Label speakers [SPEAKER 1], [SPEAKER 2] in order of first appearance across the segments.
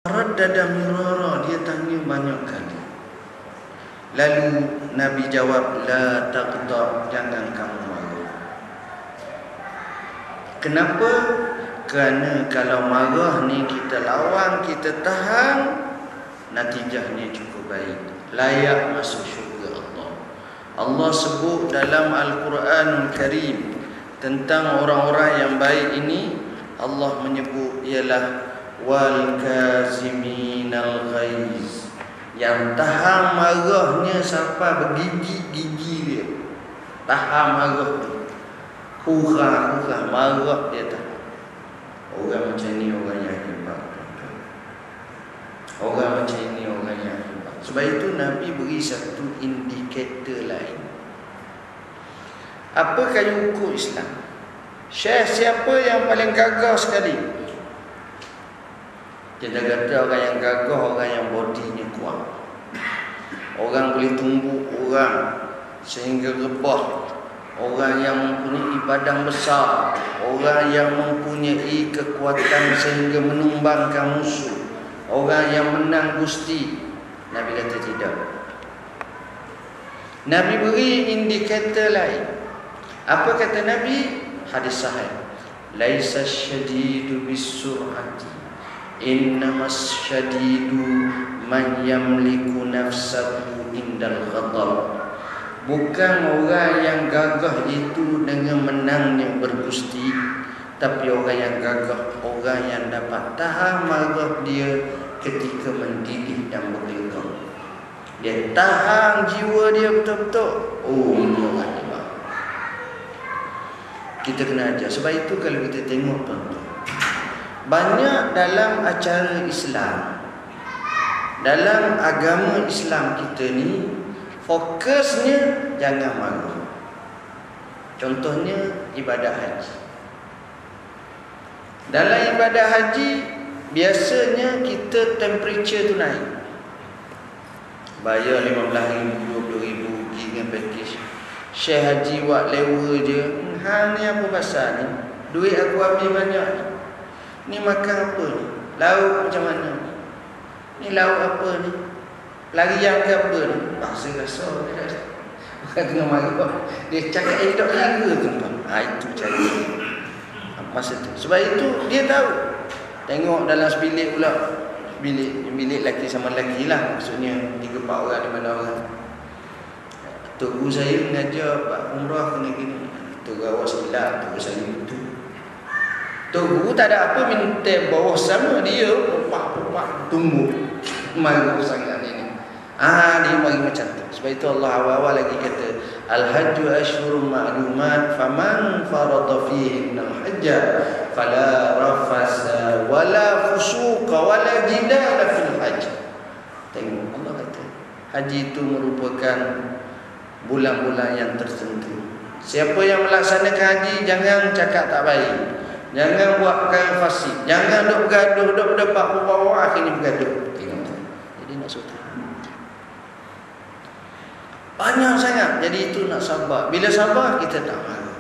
[SPEAKER 1] Raddada mirara, dia tanya banyak kali. Lalu Nabi jawab, la taqda, jangan kamu marah. Kenapa? Kerana kalau marah ni kita lawan, kita tahan, natijahnya cukup baik, layak masuk syurga Allah. Allah sebut dalam Al-Quranul Karim tentang orang-orang yang baik ini. Allah menyebut ialah wal kaziminal ghaiz, yang tahan marahnya sampai bergigi-gigi dia. Tahan marah tu, hura-hura marah dia tahan. Orang macam ni orang yang hebat. Orang macam ni orang yang hebat. Sebab itu Nabi beri satu indikator lain. Apa kayu ukur Islam? Syekh siapa yang paling gagah sekali? Kita kata orang yang gagah, orang yang bodinya kuat, orang boleh tumbuk orang sehingga rebah, orang yang mempunyai badan besar, orang yang mempunyai kekuatan sehingga menumbangkan musuh, orang yang menang gusti. Nabi kata tidak. Nabi beri indikator lain. Apa kata Nabi? Hadis sahih, laisa syadidu bisur'ati, innamas syadidu man yamliku nafsahu indal ghadab. Bukan orang yang gagah itu dengan menangnya bergusti, tapi orang yang gagah, orang yang dapat tahan marah dia ketika mendidih dan bergegar. Dia tahan jiwa dia betul-betul. Oh, ini orang hebat. Kita kena ajar. Sebab itu kalau kita tengok tuan-tuan, banyak dalam acara Islam, dalam agama Islam kita ni, fokusnya jangan marah. Contohnya ibadah haji. Dalam ibadah haji, biasanya kita temperature tu naik. Bayar RM15,000, RM20,000 pergi dengan package. Syekh haji buat lewa je. Hang ni apa pasal ni? Duit aku ambil banyak ni. Ni makan apa ni? Lauk macam mana? Ni lauk apa ni? Larian ke apa ni? Bahasa kasar dia dah. Bukan tengah marah. Dia cakap tak kira tuan-tuan. Itu cara masa tu. Sebab itu dia tahu. Tengok dalam sebilik pula. Bilik lelaki sama lelaki lah. Maksudnya 3-4 orang, 5 orang. Tok guru saya mengajar Pak Umrah kena gini. Tok guru awak silap, tok guru saya itu. Tok guru tak ada apa, minta bawah sama dia. Pupak tunggu. Marah sangat ini. Dia bagi macam tu. Sebab itu Allah awal-awal lagi kata, Al-hajju ashhurun ma'lumat, faman farada fihi al-hajja fala rafasa wala fusuqa wala jidala fil hajj. Tengok Allah kata, haji itu merupakan bulan-bulan yang tertentu. Siapa yang melaksanakan haji, jangan cakap tak baik, jangan buat perkara fasik, jangan duk bergaduh, duk berdebat bawah akhirnya bergaduh. Tengok tu. Jadi nak sultan banyak sangat. Jadi itu nak sabar. Bila sabar kita tak marah.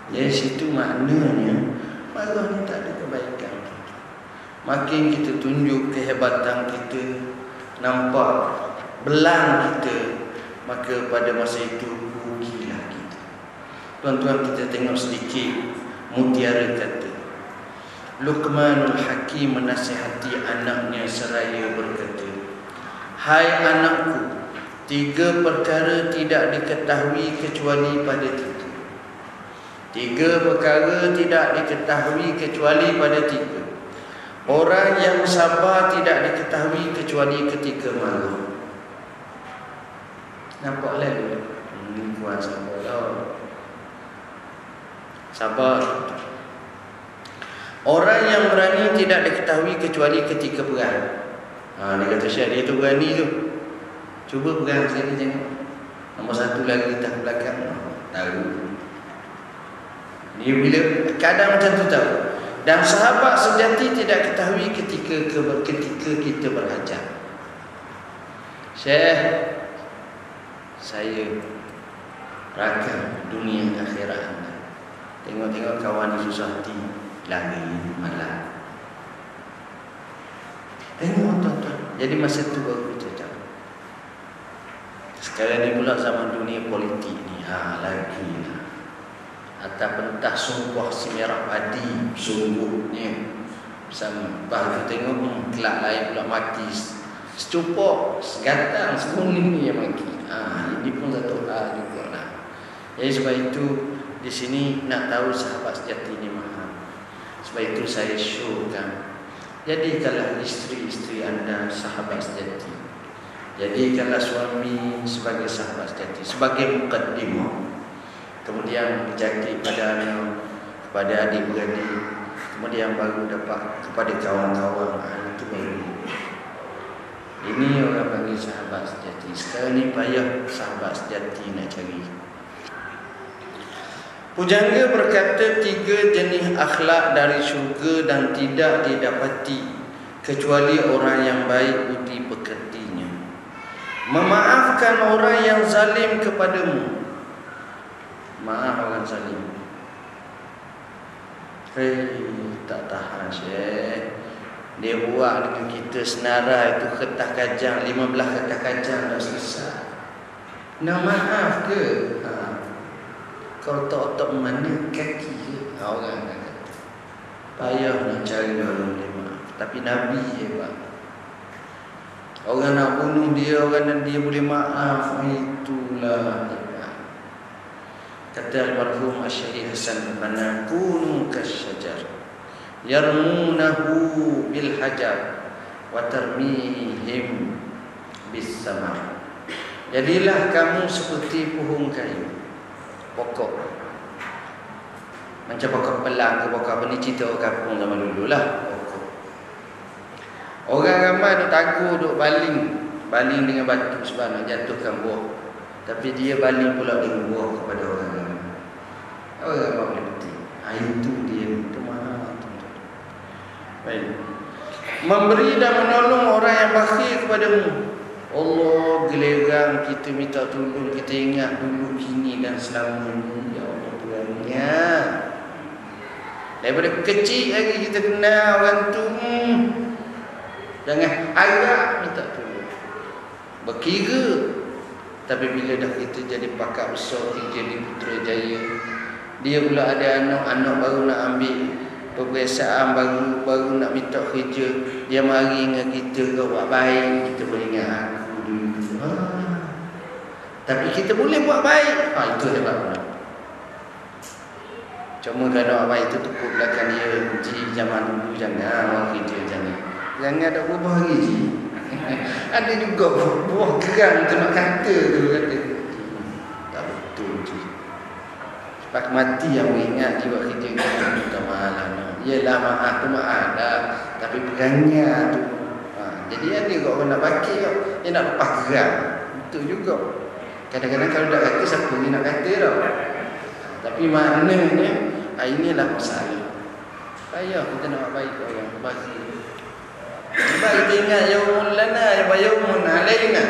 [SPEAKER 1] Jadi situ maknanya marah ni tak ada kebaikan. Makin kita tunjuk kehebatan kita, nampak belang kita, maka pada masa itu rugilah kita. Tuan-tuan, kita tengok sedikit mutiara kata. Luqmanul Hakim menasihati anaknya seraya berkata, hai anakku, 3 perkara tidak diketahui kecuali pada 3. 3 perkara tidak diketahui kecuali pada 3. Orang yang sabar tidak diketahui kecuali ketika marah. Nampak lalu ini kuat sabar lah. Sabar. Orang yang berani tidak diketahui kecuali ketika perang. Dia kata Syekh, dia tu berani tu. Cuba perang sekali tengok. Nombor 1 lagi tak belakang. Tahu. Dia bila kadang macam tu tahu. Dan sahabat sejati tidak ketahui ketika kita berhajat. Syekh, saya rakam dunia akhirat anda. Tengok-tengok kawan susah hati, lari malam. Jadi masa tu baru cakap. Sekarang ni pula zaman dunia politik ni, lagi lah. Atau pentah sumpah si merah padi sungguhnya sama. Baru tengok kelak lain pula mati. Secupok, segatang, sekuning ni yang mati. Ini pun satu hal juga lah. Jadi sebab itu di sini nak tahu sahabat sejati ni mahal. Sebab itu saya showkan. Jadikanlah isteri-isteri anda sahabat sejati. Jadikanlah suami sebagai sahabat sejati, sebagai mukaddimah. Kemudian berjaki pada anak, kepada adik-beradik, kemudian baru dapat kepada kawan-kawan. Itu baru. Ini orang panggil sahabat sejati. Sekarang ni payah sahabat sejati nak cari. Pujangga berkata 3 jenis akhlak dari syurga dan tidak didapati kecuali orang yang baik budi pekertinya. Memaafkan orang yang zalim kepadamu. Maaf orang zalim. Tak tahan Syekh. Dia buat dengan kita senarai itu kertas kajang, 15 kertas kajang dah selesai. Nak maaf ke? Kalau tak otak mana kaki ke? Orang akan kata payah nak cari orang boleh maaf. Tapi Nabi hebat. Orang nak bunuh dia, orang dan dia boleh maaf. Itulah hebat. Kata almarhum Asy-Syaikh Hasan Banna, kunu kasyajar yarmunahu bil hajar wa tarmihim bis samar. Jadilah kamu seperti pohon kayu, pokok macam pokok pelang ke pokok apa ni, cerita orang kampung zaman dulu lah. Pokok orang ramai duk tagur, duk baling dengan batu sebab nak jatuhkan buah, tapi dia baling pula dengan buah kepada orang ramai. Orang ramai boleh betul. Itu dia tu mahal. Baik. Memberi dan menolong orang yang bakhil kepadamu. Allah gelerang kita minta tolong, kita ingat dulu, kini dan selamanya. Ya Allah Tuhannya. Daripada kecil lagi kita kenal orang tu. Jangan harap minta tolong. Berkira. Tapi bila dah kita jadi pakar besar, kerja di Putrajaya, dia pula ada anak baru nak ambil peperiksaan, baru nak minta kerja, dia mari dengan kita, kau buat baik, kita boleh ingat aku dulu. Tapi kita boleh buat baik. Itu hebat pula. Cuma kalau buat baik itu tepuk belakang dia, Ji, zaman dulu jangan orang kerja macam ni. Jangan ada berubah lagi, Ji. Ada juga buah kerang tu nak kata tu, kata tak betul, Ji. Sebab mati yang ingat dia buat kerja kita minta maaf lah. Yelah maaf tu maaf dah, tapi perangnya tu. Jadi ada kau orang nak bakir kau, dia nak lepas gerak. Betul juga. Kadang-kadang kalau tak kata, siapa ni nak kata tau. Tapi maknanya inilah masalah. Payah kita nak buat baik kau orang bakir. Sebab kita ingat yaumul lana wa yaumun alaina.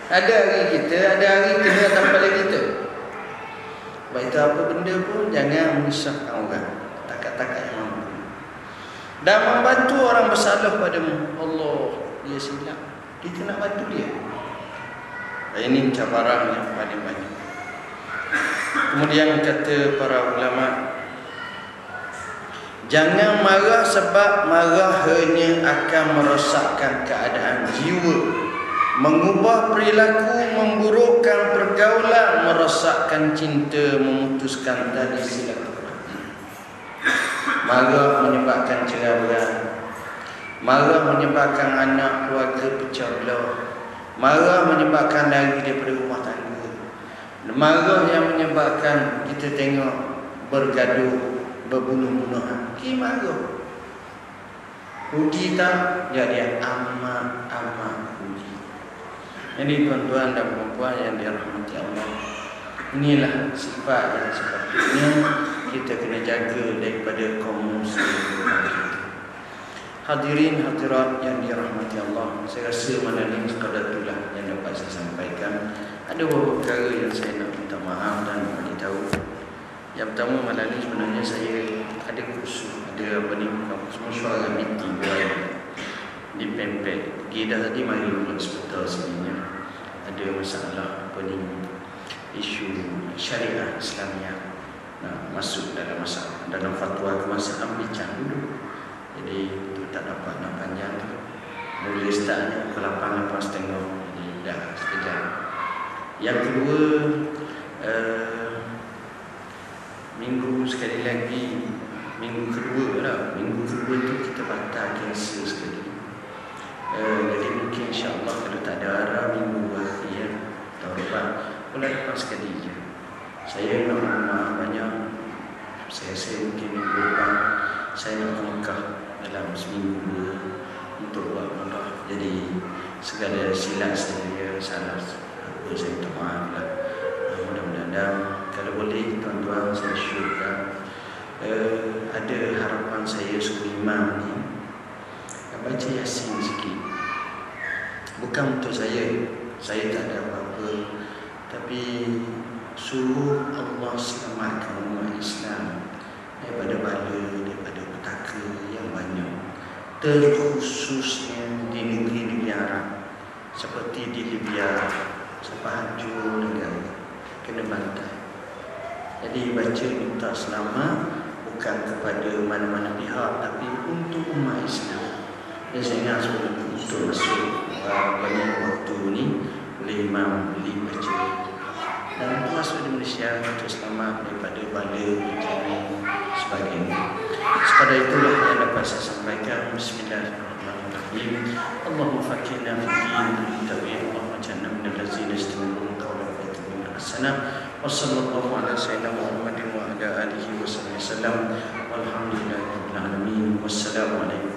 [SPEAKER 1] Ada hari kita, ada hari kena tanpa kita. Baik itu apa benda pun jangan menyusahkan orang. Takat-takat yang mampu. Dan membantu orang bersalah padamu. Allah, dia silap, kita nak bantu dia. Ini cabaran yang paling banyak. Kemudian kata para ulama, jangan marah sebab marah hanya akan merosakkan keadaan jiwa, mengubah perilaku, memburukkan pergaulan, merosakkan cinta, memutuskan tali silaturahmi. Marah menyebabkan cerai-berai. Marah menyebabkan anak keluarga pecah belah. Marah menyebabkan lari daripada rumah tangga. Marah yang menyebabkan kita tengok bergaduh, berbunuh-bunuhan. Kita marah. Rugi tak? Jadi amat rugi. Jadi tuan-tuan dan puan-puan yang dirahmati Allah, inilah sifat yang sepatutnya kita kena jaga daripada kaum muslimin. Hadirin hadirat yang dirahmati Allah, saya rasa malam ini sekadar itulah yang dapat saya sampaikan. Ada beberapa perkara yang saya nak minta maaf dan bagi tahu. Yang pertama, malam ini sebenarnya saya ada kursus, ada apa ni, mesyuarat meeting di Pempek. pergi dah tadi, mari buat hospital sebenarnya ada masalah apa ni, isu syariah Islamiah masuk dalam masalah, dalam fatwa kemasalah bincang dulu. Jadi itu tak dapat nak panjang tu. Mula startnya pukul 8:30, jadi dah sekejap. Yang kedua, minggu sekali lagi, minggu kedua tu kita batal cancel sekali. Jadi mungkin insya-Allah kalau tak ada arah minggu akhir tahun depan, bulan depan sekali je. Saya nak maaf banyak. Saya mungkin minggu depan saya nak ke Mekah dalam seminggu dua untuk buat umrah. Jadi segala silap saya salah apa saya minta maaf lah. Mudah-mudahan kalau boleh tuan-tuan saya syurkan ada harapan saya suku imam ni baca Yasin sikit. Bukan untuk saya tak ada apa-apa, tapi suruh Allah selamatkan umat Islam daripada bala, daripada petaka yang banyak, terkhususnya di negeri-negeri Arab seperti di Libya, sampai hancur negara, kena bantai. Jadi baca minta selamat bukan kepada mana-mana pihak, tapi untuk umat Islam. Dan saya ingat sebelum untuk masuk banyak waktu ni boleh imam boleh baca, dan masuk di Malaysia untuk selamat daripada bala, bencana sebagainya. Sekadar itulah yang dapat saya sampaikan. Bismillahirrahmanirrahim. Allahumma fakirna fiddin tawil, Allahumma jannah minal lazina istamilun qawla wa yatabun hasanah. Wa sallallahu ala sayyidina Muhammadin wa ala alihi wa sallam. Walhamdulillahi rabbil alamin. Wassalamu alaikum.